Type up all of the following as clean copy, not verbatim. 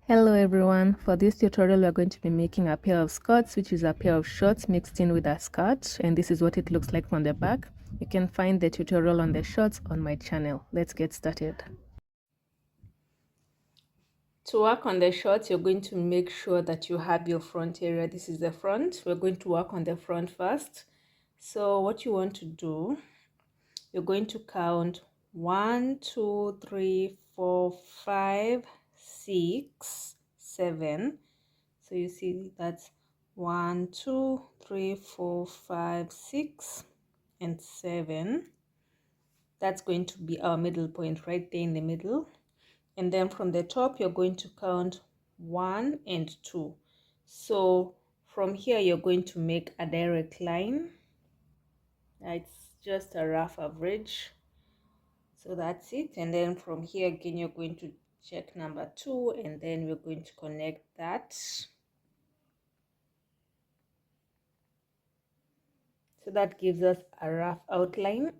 Hello everyone, for this tutorial we are going to be making a pair of skirts, which is a pair of shorts mixed in with a skirt, and this is what it looks like from the back. You can find the tutorial on the shorts on my channel. Let's get started. To work on the shorts, you're going to make sure that you have your front area. This is the front. We're going to work on the front first. So what you want to do, you're going to count 1 2 3 4 5 6 7. So you see that's 1 2 3 4 5 6 and 7. That's going to be our middle point right there in the middle. And then from the top you're going to count 1 and 2. So from here you're going to make a direct line. It's just a rough average. So that's it. And then from here again you're going to check number 2, and then we're going to connect that. So that gives us a rough outline.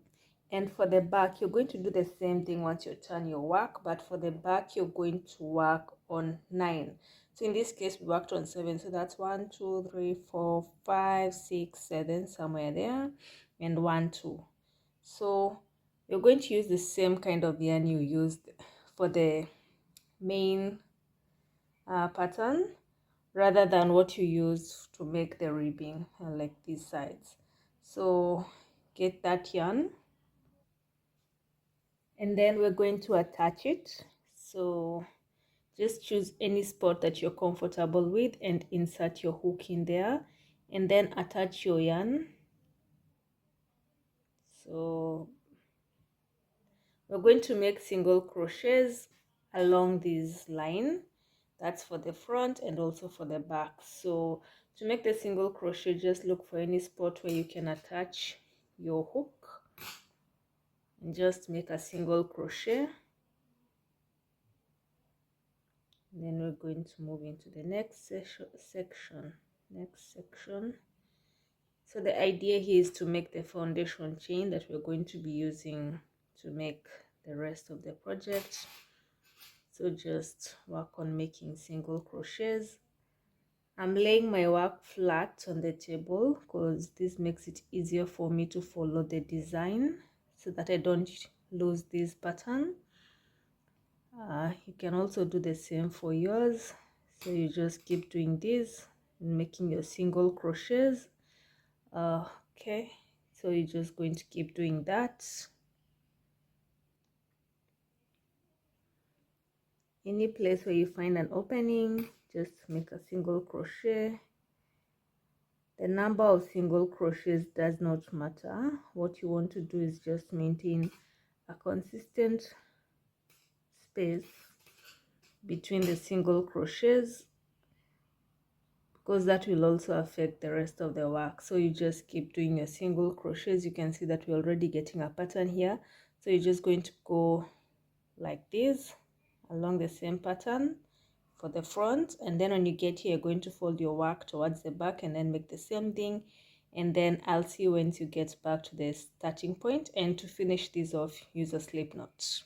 And for the back, you're going to do the same thing once you turn your work, but for the back, you're going to work on 9. So in this case, we worked on 7. So that's 1, 2, 3, 4, 5, 6, 7, somewhere there, and 1, 2. So you're going to use the same kind of yarn you used for the main pattern, rather than what you use to make the ribbing, like these sides. So get that yarn, and then we're going to attach it. So just choose any spot that you're comfortable with and insert your hook in there, and then attach your yarn. So we're going to make single crochets along this line. That's for the front and also for the back. So to make the single crochet, just look for any spot where you can attach your hook and just make a single crochet. And then we're going to move into the next section. So the idea here is to make the foundation chain that we're going to be using to make the rest of the project. So just work on making single crochets. I'm laying my work flat on the table because this makes it easier for me to follow the design so that I don't lose this pattern. You can also do the same for yours. So you just keep doing this and making your single crochets. Okay, so you're just going to keep doing that. Any place where you find an opening, just make a single crochet. The number of single crochets does not matter. What you want to do is just maintain a consistent space between the single crochets, because that will also affect the rest of the work. So you just keep doing your single crochets. You can see that we're already getting a pattern here. So you're just going to go like this along the same pattern for the front, and then when you get here, you're going to fold your work towards the back and then make the same thing. And then I'll see you once you get back to the starting point. And to finish this off, use a slip knot.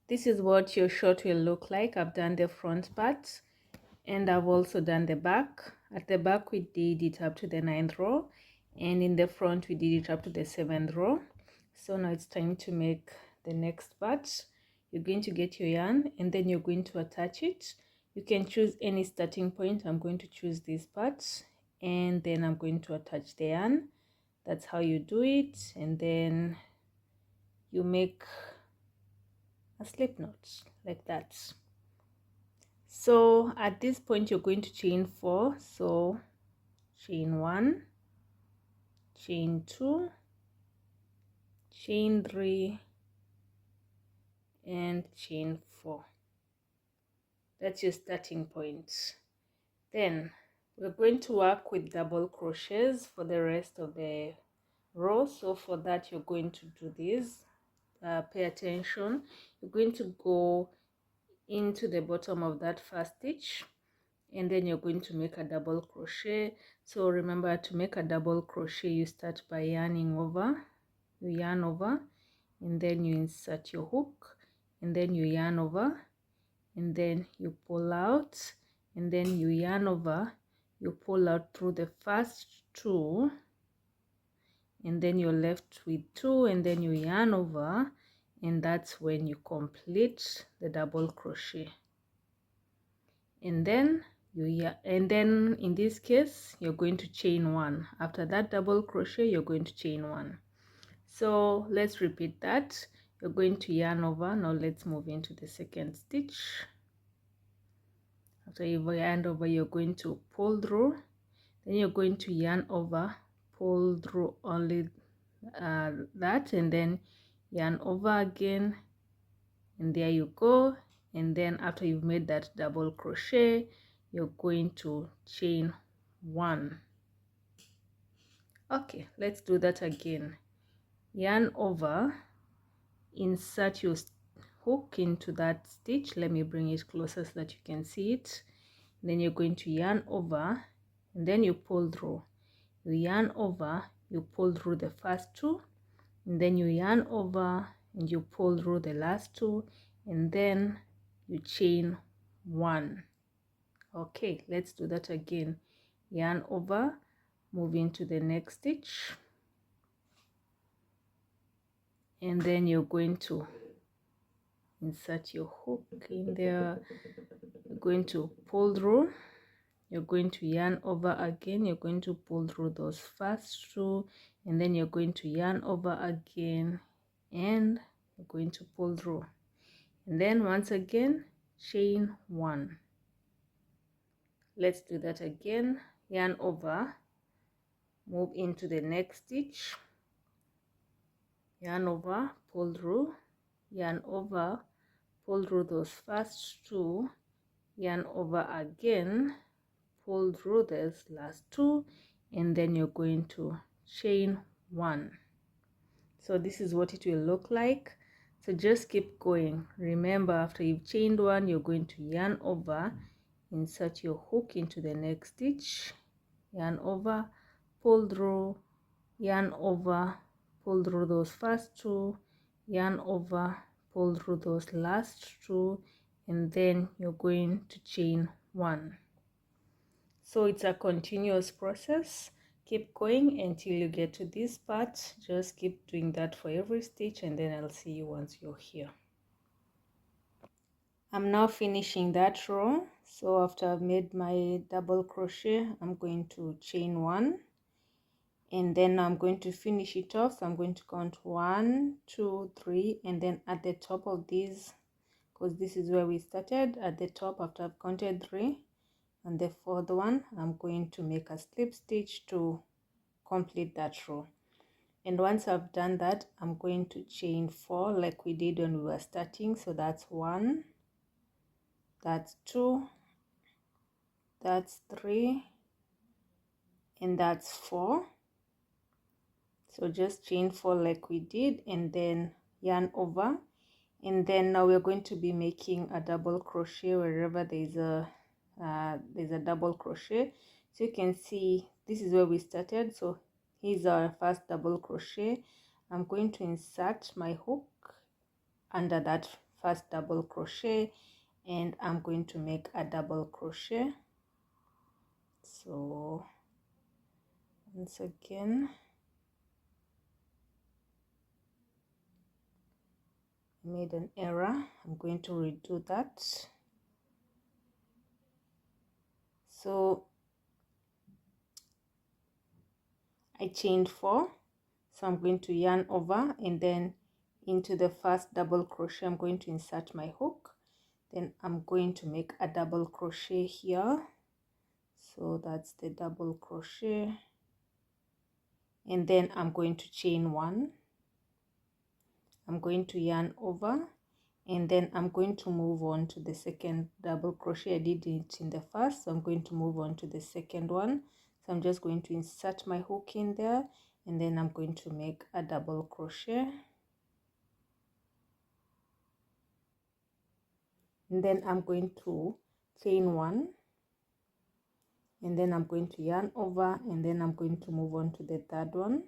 This is what your short will look like. I've done the front part and I've also done the back. At the back we did it up to the 9th row, and in the front we did it up to the 7th row. So now it's time to make the next part. You're going to get your yarn and then you're going to attach it. You can choose any starting point. I'm going to choose this part, and then I'm going to attach the yarn. That's how you do it, and then you make a slip knot like that. So at this point you're going to chain 4. So chain 1, chain 2, chain 3, and chain 4. That's your starting point. Then we're going to work with double crochets for the rest of the row. So for that you're going to do this. Pay attention. You're going to go into the bottom of that first stitch, and then you're going to make a double crochet. So remember, to make a double crochet you start by yarning over. You yarn over, and then you insert your hook, and then you yarn over, and then you pull out, and then you yarn over, you pull out through the first two, and then you're left with two, and then you yarn over, and that's when you complete the double crochet. And then in this case you're going to chain one. After that double crochet, you're going to chain one. So let's repeat that. You're going to yarn over. Now let's move into the second stitch. After you've yarned over, you're going to pull through, then you're going to yarn over, pull through only that, and then yarn over again, and there you go. And then after you've made that double crochet, you're going to chain one. Okay, let's do that again. Yarn over, insert your hook into that stitch. Let me bring it closer so that you can see it. Then you're going to yarn over, and then you pull through. You yarn over, you pull through the first two, and then you yarn over and you pull through the last two, and then you chain one. Okay, let's do that again. Yarn over, move into the next stitch, and then you're going to insert your hook in there. You're going to pull through, you're going to yarn over again, you're going to pull through those first two, and then you're going to yarn over again, and you're going to pull through, and then once again chain one. Let's do that again. Yarn over, move into the next stitch, yarn over, pull through, yarn over, pull through those first two, yarn over again, pull through this last two, and then you're going to chain one. So this is what it will look like. So just keep going. Remember, after you've chained one, you're going to yarn over, insert your hook into the next stitch, yarn over, pull through, yarn over, pull through those first two, yarn over, pull through those last two, and then you're going to chain one. So it's a continuous process. Keep going until you get to this part. Just keep doing that for every stitch, and then I'll see you once you're here. I'm now finishing that row. So after I've made my double crochet, I'm going to chain one, and then I'm going to finish it off. So I'm going to count 1, 2, 3, and then at the top of these, because this is where we started, at the top after I've counted 3, and the fourth one, I'm going to make a slip stitch to complete that row. And once I've done that, I'm going to chain 4 like we did when we were starting. So that's 1, that's 2, that's 3, and that's 4. So just chain 4 like we did, and then yarn over. And then now we're going to be making a double crochet wherever there's a double crochet. So you can see this is where we started. So here's our first double crochet. I'm going to insert my hook under that first double crochet, and I'm going to make a double crochet. So once again, I made an error. I'm going to redo that. So I chained 4, so I'm going to yarn over, and then into the first double crochet I'm going to insert my hook. Then I'm going to make a double crochet here. So that's the double crochet, and then I'm going to chain 1. I'm going to yarn over, and then I'm going to move on to the second double crochet. I did it in the first, so I'm going to move on to the second one. So I'm just going to insert my hook in there, and then I'm going to make a double crochet, and then I'm going to chain 1, and then I'm going to yarn over, and then I'm going to move on to the third one.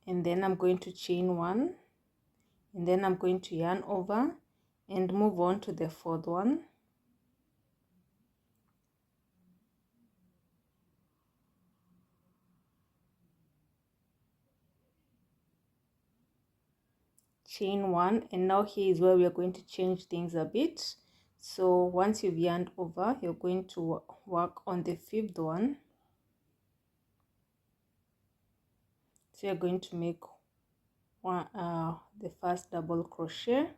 and then I'm going to chain 1, and then I'm going to yarn over and move on to the 4th one. Chain 1, and now here is where we are going to change things a bit. So once you've yarned over, you're going to work on the 5th one. So you're going to make the first double crochet.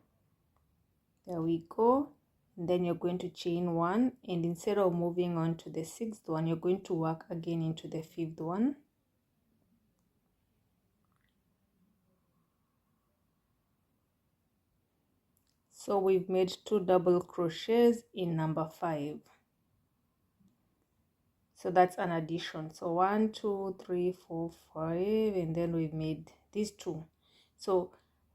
There we go. And then you're going to chain 1, and instead of moving on to the 6th one, you're going to work again into the 5th one. So we've made 2 double crochets in number 5. So that's an addition. So 1, 2, 3, 4, 5, and then we've made these 2. So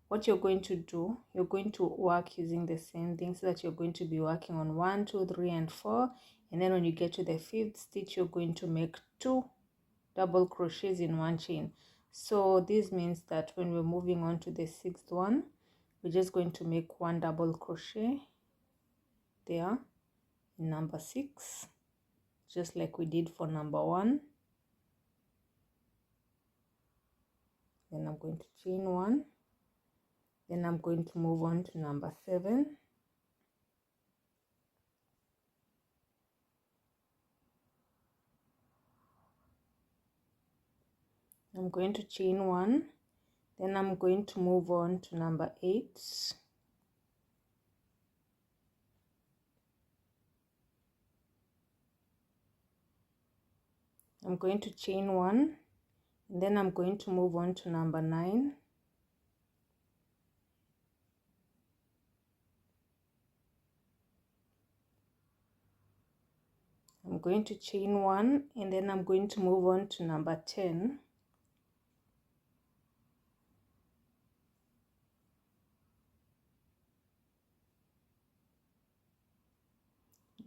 what you're going to do, you're going to work using the same thing, so that you're going to be working on 1, 2, 3, and 4, and then when you get to the 5th stitch, you're going to make 2 double crochets in 1 chain. So this means that when we're moving on to the 6th one, we're just going to make 1 double crochet there in number 6, just like we did for number 1. Then I'm going to chain 1, then I'm going to move on to number 7. I'm going to chain 1, then I'm going to move on to number 8. I'm going to chain 1, and then I'm going to move on to number 9. I'm going to chain 1, and then I'm going to move on to number 10.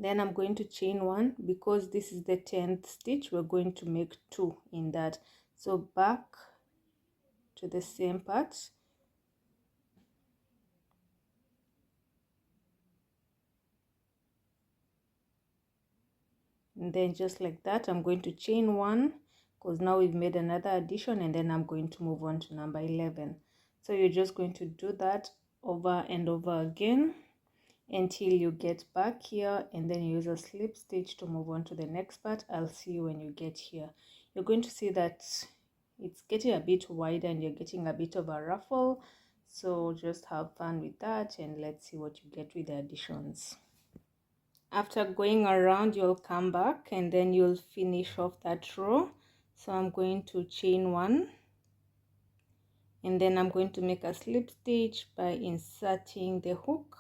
Then I'm going to chain 1, because this is the 10th stitch, we're going to make 2 in that. So back to the same part, and then just like that, I'm going to chain 1, because now we've made another addition, and then I'm going to move on to number 11. So you're just going to do that over and over again until you get back here, and then you use a slip stitch to move on to the next part. I'll see you when you get here. You're going to see that it's getting a bit wider and you're getting a bit of a ruffle, so just have fun with that, and let's see what you get with the additions. After going around, you'll come back and then you'll finish off that row. So I'm going to chain 1, and then I'm going to make a slip stitch by inserting the hook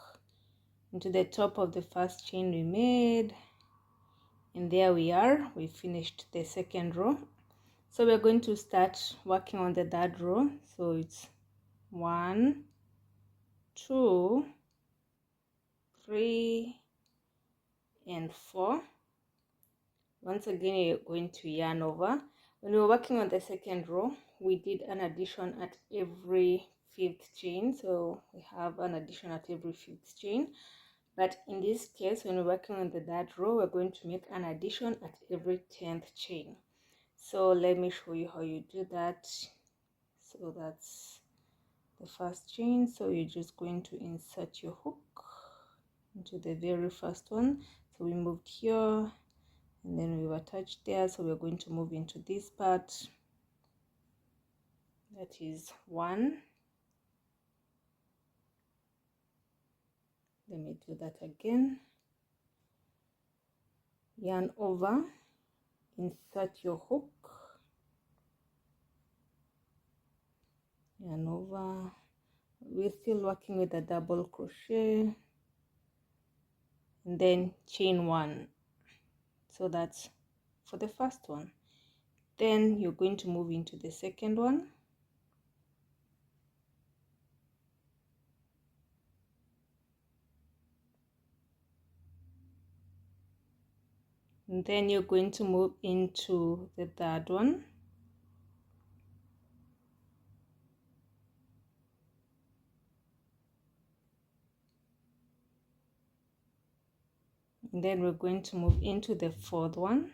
into the top of the first chain we made, and there we are, we finished the 2nd row. So we're going to start working on the 3rd row. So it's 1, 2, 3, and 4. Once again, you're going to yarn over. When we were working on the 2nd row, we did an addition at every 5th chain, so we have an addition at every 5th chain. But in this case, when we're working on the 3rd row, we're going to make an addition at every 10th chain. So let me show you how you do that. So that's the first chain. So you're just going to insert your hook into the very first one. So we moved here, and then we've attached there. So we're going to move into this part. That is 1. Let me do that again. Yarn over, insert your hook, yarn over. We're still working with a double crochet, and then chain 1. So that's for the first one. Then you're going to move into the 2nd one, and then you're going to move into the 3rd one, And then we're going to move into the fourth one.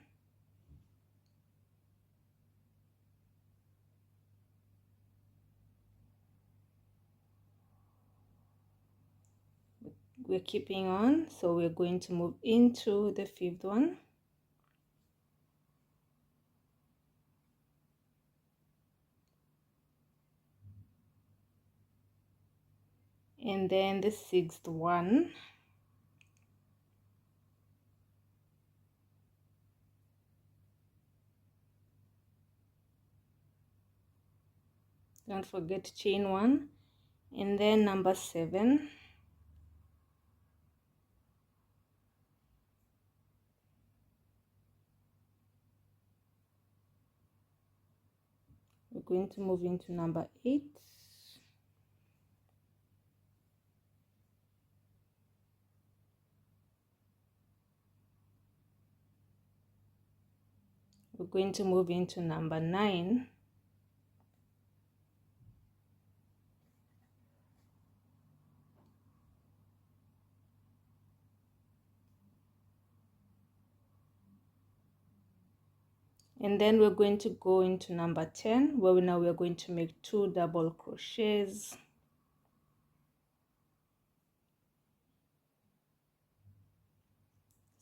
We're keeping on, so we're going to move into the fifth one. And then the sixth one. Don't forget chain one. And then number 7. We're going to move into number 8. We're going to move into number 9. And then we're going to go into number 10, where now we're going to make 2 double crochets.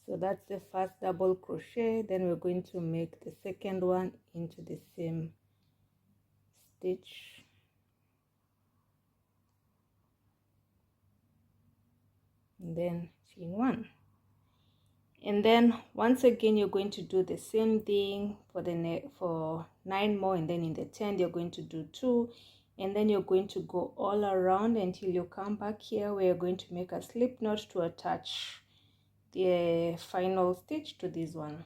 So that's the first double crochet. Then we're going to make the second one into the same stitch. And then chain 1. And then once again you're going to do the same thing for 9 more, and then in the 10th you're going to do 2, and then you're going to go all around until you come back here where you're going to make a slip knot to attach the final stitch to this one.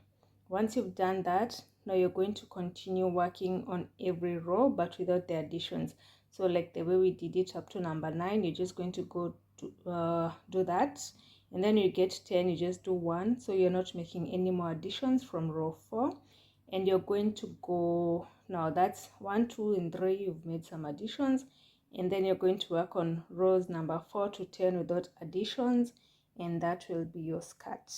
Once you've done that, now you're going to continue working on every row but without the additions. So like the way we did it up to number 9, you're just going to go to do that, and then you get 10, you just do 1, so you're not making any more additions from row 4. And you're going to go, now that's 1, 2 and 3, you've made some additions, and then you're going to work on rows number 4 to 10 without additions, and that will be your skirt.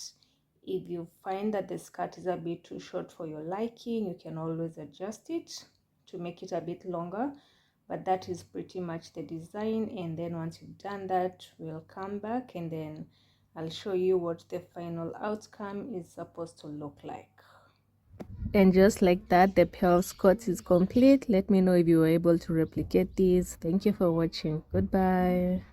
If you find that the skirt is a bit too short for your liking, you can always adjust it to make it a bit longer, but that is pretty much the design. And then once you've done that, we'll come back and then I'll show you what the final outcome is supposed to look like. And just like that, the pearl skirt is complete. Let me know if you were able to replicate these. Thank you for watching. Goodbye.